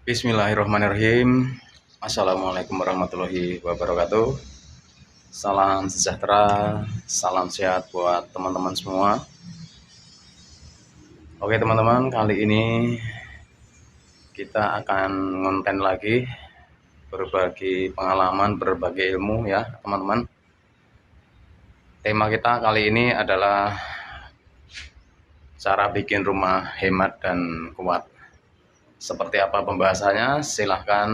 Bismillahirrahmanirrahim. Assalamualaikum warahmatullahi wabarakatuh. Salam sejahtera, salam sehat buat teman-teman semua. Oke teman-teman, kali ini kita akan konten lagi, berbagi pengalaman, berbagi ilmu ya teman-teman. Tema kita kali ini adalah cara bikin rumah hemat dan kuat. Seperti apa pembahasannya? Silahkan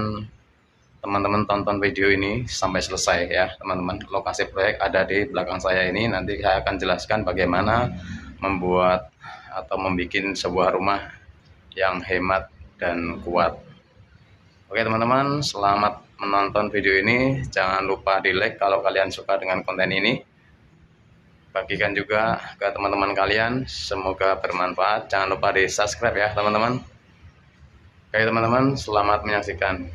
teman-teman tonton video ini sampai selesai ya teman-teman. Lokasi proyek ada di belakang saya ini. Nanti saya akan jelaskan bagaimana membuat atau membuat sebuah rumah yang hemat dan kuat. Oke teman-teman, selamat menonton video ini. Jangan lupa di like kalau kalian suka dengan konten ini. Bagikan juga ke teman-teman kalian, semoga bermanfaat. Jangan lupa di subscribe ya teman-teman. Oke teman-teman, selamat menyaksikan.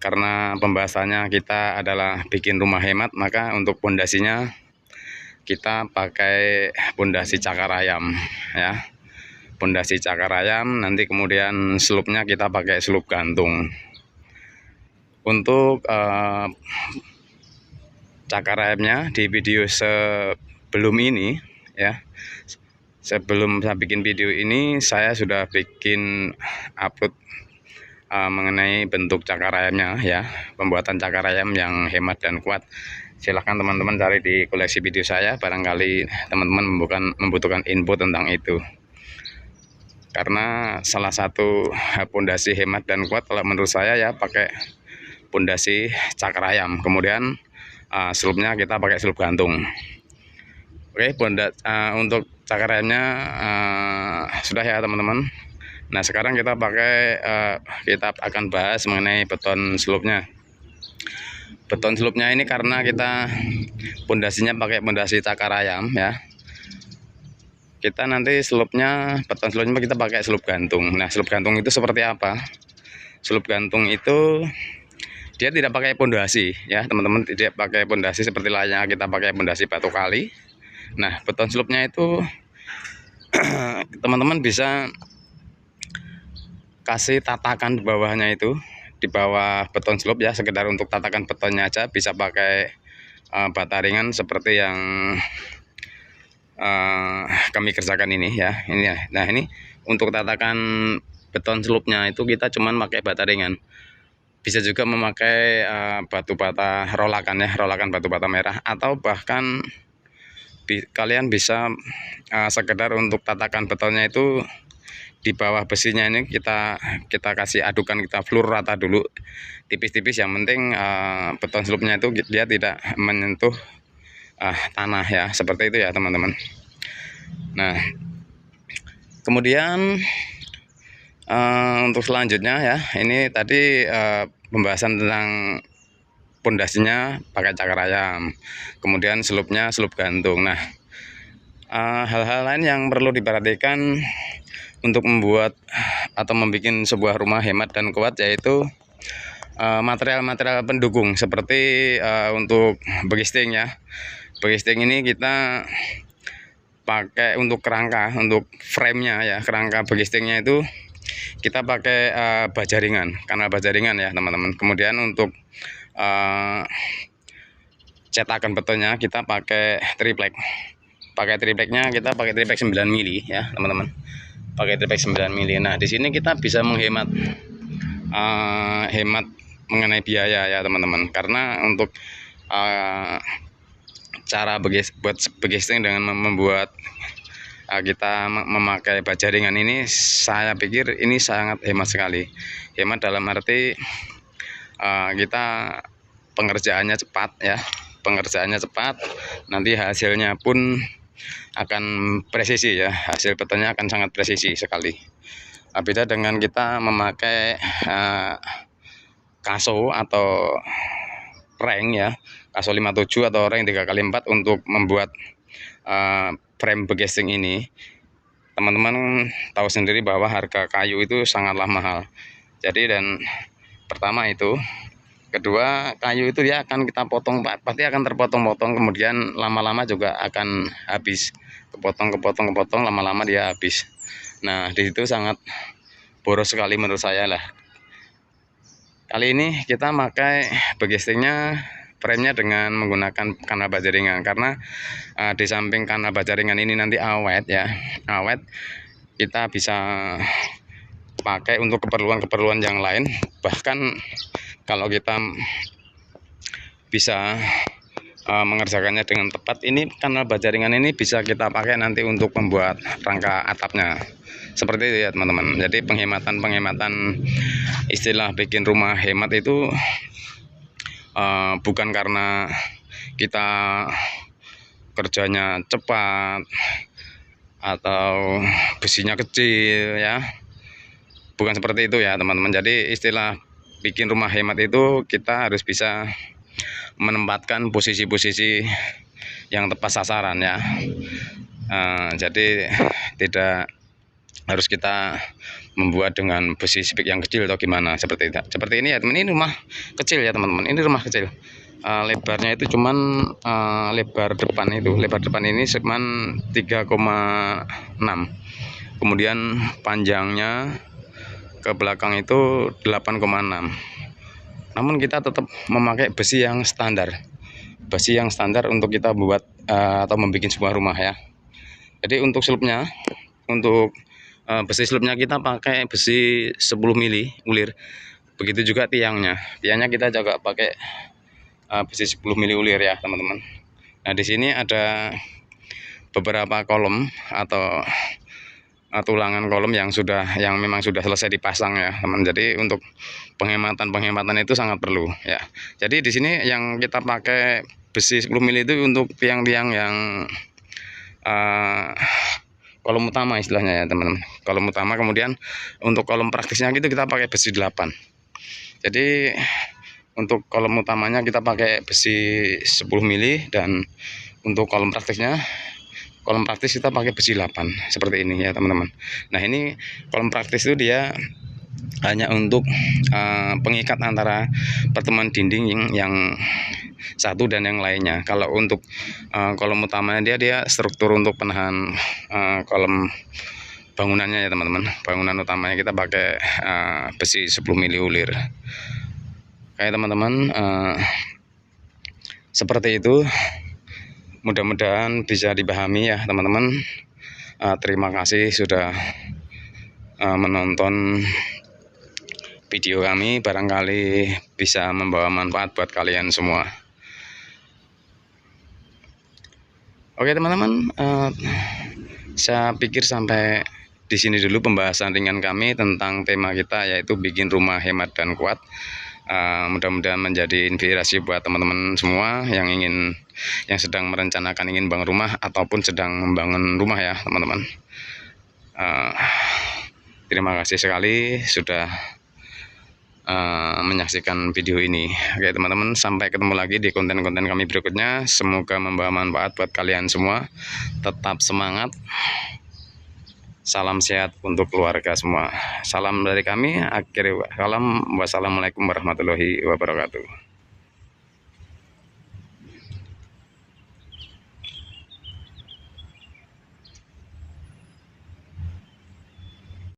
Karena pembahasannya kita adalah bikin rumah hemat, maka untuk pondasinya kita pakai pondasi cakar ayam ya. Pondasi cakar ayam, nanti kemudian selupnya kita pakai selup gantung. Untuk cakar ayamnya di video sebelum ini ya. Sebelum saya bikin video ini, saya sudah bikin upload mengenai bentuk cakar ayamnya ya, pembuatan cakar ayam yang hemat dan kuat. Silahkan teman-teman cari di koleksi video saya, barangkali teman-teman membutuhkan info tentang itu. Karena salah satu pondasi hemat dan kuat kalau menurut saya ya pakai pondasi cakar ayam, kemudian selupnya kita pakai selup gantung. Oke, untuk cakar ayamnya sudah ya teman-teman. Nah sekarang kita akan bahas mengenai beton selupnya. Beton selupnya ini karena kita pondasinya pakai pondasi cakar ayam ya. Kita nanti beton selupnya kita pakai selup gantung. Nah selup gantung itu seperti apa? Selup gantung itu dia tidak pakai pondasi ya teman-teman, tidak pakai pondasi seperti layaknya kita pakai pondasi batu kali. Nah beton selupnya itu teman-teman bisa kasih tatakan di bawahnya, itu di bawah beton selup ya, sekedar untuk tatakan betonnya aja. Bisa pakai bata ringan seperti yang kami kerjakan ini ya. Ini ya. Nah ini untuk tatakan beton selupnya itu kita cuman pakai bata ringan. Bisa juga memakai batu bata rolakan ya, rolakan batu bata merah, atau bahkan kalian bisa sekedar untuk tatakan betonnya itu di bawah besinya ini kita kasih adukan, kita flur rata dulu tipis-tipis. Yang penting beton selupnya itu dia tidak menyentuh tanah ya, seperti itu ya teman-teman. Nah kemudian untuk selanjutnya ya, ini tadi pembahasan tentang pondasinya pakai cakar ayam, kemudian selupnya selup gantung. Nah hal-hal lain yang perlu diperhatikan untuk membuat atau membuat sebuah rumah hemat dan kuat, yaitu material-material pendukung seperti untuk begisting ya. Begisting ini kita pakai untuk kerangka, untuk framenya ya, kerangka begistingnya itu kita pakai baja ringan, kanal baja ringan ya teman-teman. Kemudian untuk cetakan betonnya kita pakai triplek. Pakai tripleknya kita pakai triplek 9 mili ya teman-teman. Pakai triplek 9 mili. Nah di sini kita bisa menghemat mengenai biaya ya teman-teman. Karena untuk cara buat begisting dengan membuat kita memakai baja ringan ini, saya pikir ini sangat hemat sekali. Hemat dalam arti kita pengerjaannya cepat ya, pengerjaannya cepat, nanti hasilnya pun akan presisi ya, hasil betonnya akan sangat presisi sekali. Beda dengan kita memakai kaso atau ring ya, kaso 57 atau ring 3x4 untuk membuat frame begisting ini. Teman-teman tahu sendiri bahwa harga kayu itu sangatlah mahal. Jadi dan pertama itu, kedua kayu itu dia akan kita potong, pasti akan terpotong-potong, kemudian lama-lama juga akan habis kepotong lama-lama dia habis. Nah, di situ sangat boros sekali menurut saya lah. Kali ini kita pakai backcastingnya, frame-nya dengan menggunakan kanal baja ringan, karena di samping kanal baja ringan ini nanti awet ya, kita bisa pakai untuk keperluan yang lain. Bahkan kalau kita bisa mengerjakannya dengan tepat, ini kanal baja ringan ini bisa kita pakai nanti untuk membuat rangka atapnya. Seperti itu ya teman-teman. Jadi penghematan istilah bikin rumah hemat itu bukan karena kita kerjanya cepat atau besinya kecil ya, bukan seperti itu ya teman-teman. Jadi istilah bikin rumah hemat itu kita harus bisa menempatkan posisi-posisi yang tepat sasaran ya. Jadi tidak harus kita membuat dengan besi spik yang kecil atau gimana, seperti ini ya teman. Ini rumah kecil ya teman-teman, ini rumah kecil. Lebarnya itu cuman lebar depan ini cuman 3,6, kemudian panjangnya ke belakang itu 8,6. Namun kita tetap memakai besi yang standar untuk kita buat atau membuat sebuah rumah ya. Jadi untuk slopnya, untuk besi slopnya kita pakai besi 10 mili ulir. Begitu juga tiangnya kita juga pakai besi 10 mili ulir ya teman-teman. Nah, di sini ada beberapa kolom atau tulangan kolom yang memang sudah selesai dipasang ya teman. Jadi untuk penghematan itu sangat perlu ya. Jadi di sini yang kita pakai besi 10 mili itu untuk tiang-tiang yang kolom utama istilahnya ya teman-teman, kolom utama. Kemudian untuk kolom praktisnya gitu kita pakai besi 8. Jadi untuk kolom utamanya kita pakai besi 10 mili, dan untuk kolom praktis kita pakai besi 8 seperti ini ya teman-teman. Nah, ini kolom praktis itu dia hanya untuk pengikat antara pertemuan dinding yang satu dan yang lainnya. Kalau untuk kolom utamanya dia struktur untuk penahan kolom bangunannya ya teman-teman. Bangunan utamanya kita pakai besi 10 mili ulir. Oke teman-teman, seperti itu. Mudah-mudahan bisa dipahami ya teman-teman. Terima kasih sudah menonton video kami, barangkali bisa membawa manfaat buat kalian semua. Oke teman-teman, saya pikir sampai di sini dulu pembahasan ringan kami tentang tema kita, yaitu bikin rumah hemat dan kuat. Mudah-mudahan menjadi inspirasi buat teman-teman semua yang sedang merencanakan ingin bangun rumah ataupun sedang membangun rumah ya teman-teman. Terima kasih sekali sudah menyaksikan video ini. Oke teman-teman, sampai ketemu lagi di konten-konten kami berikutnya. Semoga membawa manfaat buat kalian semua. Tetap semangat. Salam sehat untuk keluarga semua. Salam dari kami. Akhir salam. Wassalamualaikum warahmatullahi wabarakatuh.